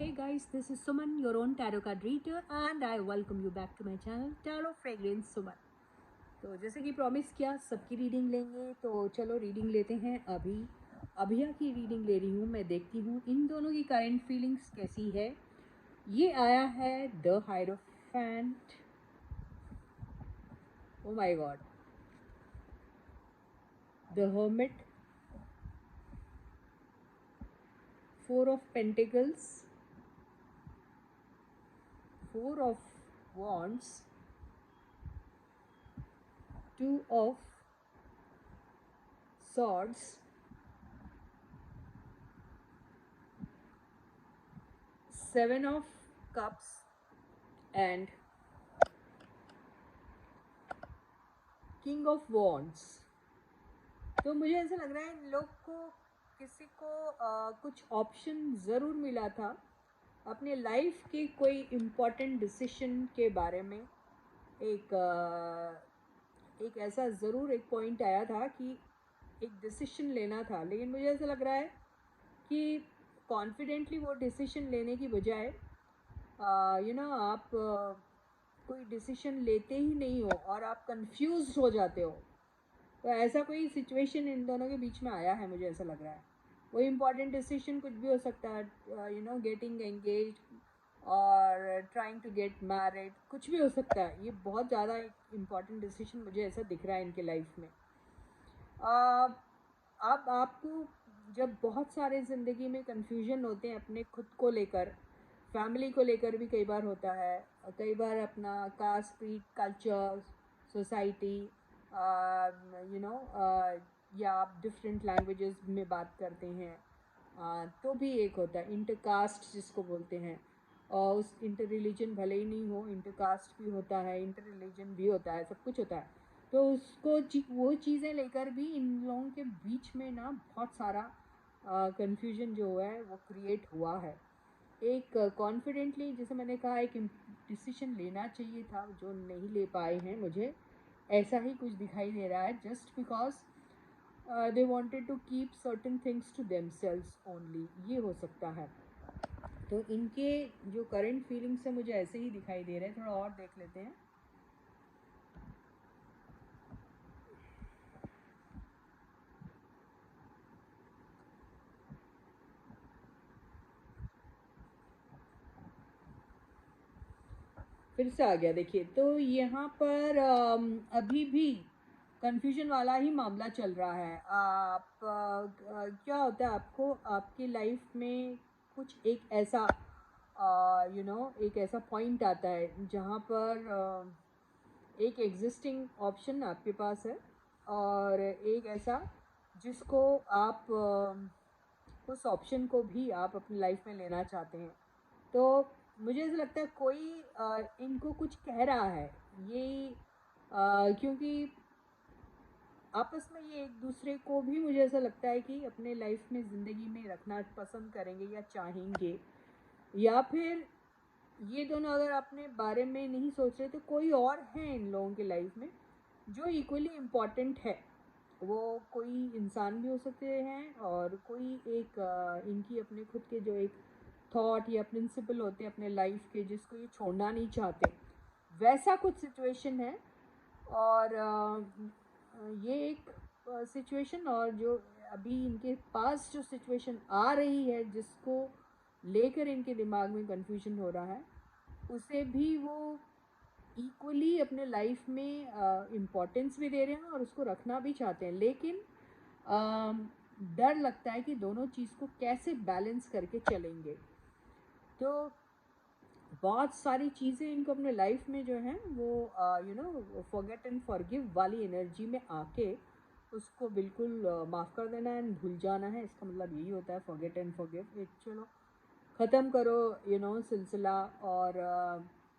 Hey guys, this is Suman, your own tarot card reader, and I welcome you back to my channel Tarot Fragrance Suman. तो जैसे कि promise किया सबकी reading लेंगे, तो चलो रीडिंग लेते हैं। अभिया की रीडिंग ले रही हूँ। मैं देखती हूँ इन दोनों की करंट फीलिंग्स कैसी है। ये आया है the hierophant. Oh my God, the hermit, 4 of pentacles, 4 of wands, 2 of swords, 7 of cups and king of wands. तो मुझे ऐसा लग रहा है इन लोग को किसी को कुछ ऑप्शन ज़रूर मिला था अपने लाइफ के कोई इम्पॉर्टेंट डिसीशन के बारे में। एक ऐसा ज़रूर एक पॉइंट आया था कि एक डिसीशन लेना था, लेकिन मुझे ऐसा लग रहा है कि कॉन्फिडेंटली वो डिसीशन लेने की बजाय आप कोई डिसीशन लेते ही नहीं हो और आप कंफ्यूज हो जाते हो। तो ऐसा कोई सिचुएशन इन दोनों के बीच में आया है, मुझे ऐसा लग रहा है। वो इम्पॉर्टेंट डिसीजन कुछ भी हो सकता है, गेटिंग एंगेज और ट्राइंग टू गेट मैरिड, कुछ भी हो सकता है। ये बहुत ज़्यादा एक इम्पॉर्टेंट डिसीजन मुझे ऐसा दिख रहा है इनके लाइफ में। अब आपको जब बहुत सारे ज़िंदगी में कन्फ्यूजन होते हैं अपने खुद को लेकर, फैमिली को लेकर भी कई बार होता है, कई बार अपना कास्ट, क्रीड, कल्चर, सोसाइटी, या आप डिफरेंट लैंग्वेजेस में बात करते हैं, तो भी एक होता है इंटरकास्ट जिसको बोलते हैं। और उस इंटर रिलीजन भले ही नहीं हो, इंटरकास्ट भी होता है, इंटर रिलीजन भी होता है, सब कुछ होता है। तो उसको वो चीज़ें लेकर भी इन लोगों के बीच में ना बहुत सारा कन्फ्यूजन जो है वो क्रिएट हुआ है। एक कॉन्फिडेंटली, जैसे मैंने कहा, एक डिसीजन लेना चाहिए था जो नहीं ले पाए हैं। मुझे ऐसा ही कुछ दिखाई दे रहा है, just because they wanted to keep certain things to themselves only, ये हो सकता है। तो इनके जो करंट फीलिंग्स है मुझे ऐसे ही दिखाई दे रहे हैं। थोड़ा और देख लेते हैं। फिर से आ गया, देखिए। तो यहाँ पर अभी भी कन्फ्यूजन वाला ही मामला चल रहा है। क्या होता है, आपको आपकी लाइफ में कुछ एक ऐसा एक ऐसा पॉइंट आता है जहाँ पर एक एग्जिस्टिंग ऑप्शन आपके पास है और एक ऐसा जिसको आप उस ऑप्शन को भी आप अपनी लाइफ में लेना चाहते हैं। तो मुझे ऐसा लगता है कोई इनको कुछ कह रहा है, ये क्योंकि आपस में ये एक दूसरे को भी, मुझे ऐसा लगता है कि अपने लाइफ में ज़िंदगी में रखना पसंद करेंगे या चाहेंगे। या फिर ये दोनों अगर अपने बारे में नहीं सोच रहे तो कोई और है इन लोगों के लाइफ में जो इक्वली इम्पॉर्टेंट है। वो कोई इंसान भी हो सकते हैं और कोई एक इनकी अपने खुद के जो एक थॉट या प्रिंसिपल होते हैं अपने लाइफ के, जिसको ये छोड़ना नहीं चाहते, वैसा कुछ सिचुएशन है। और ये एक सिचुएशन, और जो अभी इनके पास जो सिचुएशन आ रही है जिसको लेकर इनके दिमाग में कन्फ्यूजन हो रहा है, उसे भी वो इक्वली अपने लाइफ में इम्पोर्टेंस भी दे रहे हैं और उसको रखना भी चाहते हैं। लेकिन डर लगता है कि दोनों चीज़ को कैसे बैलेंस करके चलेंगे। तो बहुत सारी चीज़ें इनको अपने लाइफ में जो है वो फॉरगेट एंड फॉरगिव वाली एनर्जी में आके उसको बिल्कुल माफ़ कर देना एंड भूल जाना है। इसका मतलब यही होता है फॉरगेट एंड फॉरगिव। एक चलो ख़त्म करो सिलसिला, और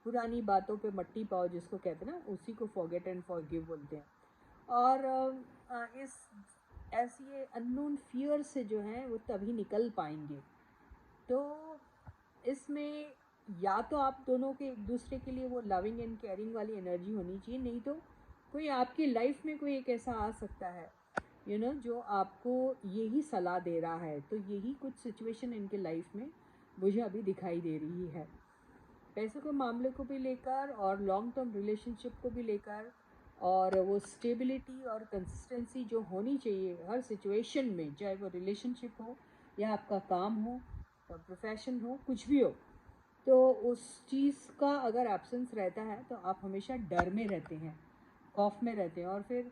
पुरानी बातों पे मट्टी पाओ जिसको कहते हैं ना, उसी को फॉरगेट एंड फॉरगिव बोलते हैं। और इस ऐसी अननोन फियर से जो है वो तभी निकल पाएंगे। तो इसमें या तो आप दोनों के एक दूसरे के लिए वो लविंग एंड केयरिंग वाली एनर्जी होनी चाहिए, नहीं तो कोई आपकी लाइफ में कोई एक ऐसा आ सकता है जो आपको यही सलाह दे रहा है। तो यही कुछ सिचुएशन इनके लाइफ में मुझे अभी दिखाई दे रही है। पैसों के मामले को भी लेकर और लॉन्ग टर्म रिलेशनशिप को भी लेकर, और वो स्टेबिलिटी और कंसिस्टेंसी जो होनी चाहिए हर सिचुएशन में, चाहे वो रिलेशनशिप हो या आपका काम हो, प्रोफेशन हो, कुछ भी हो, तो उस चीज़ का अगर एब्सेंस रहता है तो आप हमेशा डर में रहते हैं, खौफ में रहते हैं। और फिर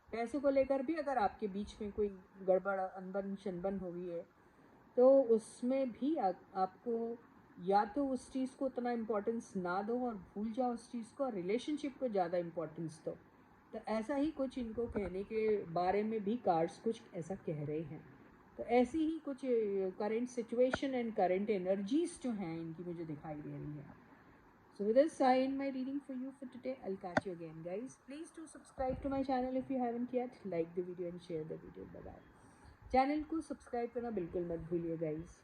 पैसों को लेकर भी अगर आपके बीच में कोई गड़बड़ अनबन शनबन हो गई है, तो उसमें भी आपको या तो उस चीज़ को उतना इम्पोर्टेंस ना दो और भूल जाओ उस चीज़ को, और रिलेशनशिप को ज़्यादा इम्पोर्टेंस दो। तो ऐसा ही कुछ इनको कहने के बारे में भी कार्ड्स कुछ ऐसा कह रहे हैं। तो ऐसी ही कुछ current situation and current energies जो हैं इनकी मुझे दिखाई दे रही है। So with this, I end my reading for you for today. I'll catch you again, guys. Please do subscribe to my channel if you haven't yet. Like the video and share the video. Bye bye. Channel को subscribe करना बिल्कुल मत भूलिए, guys.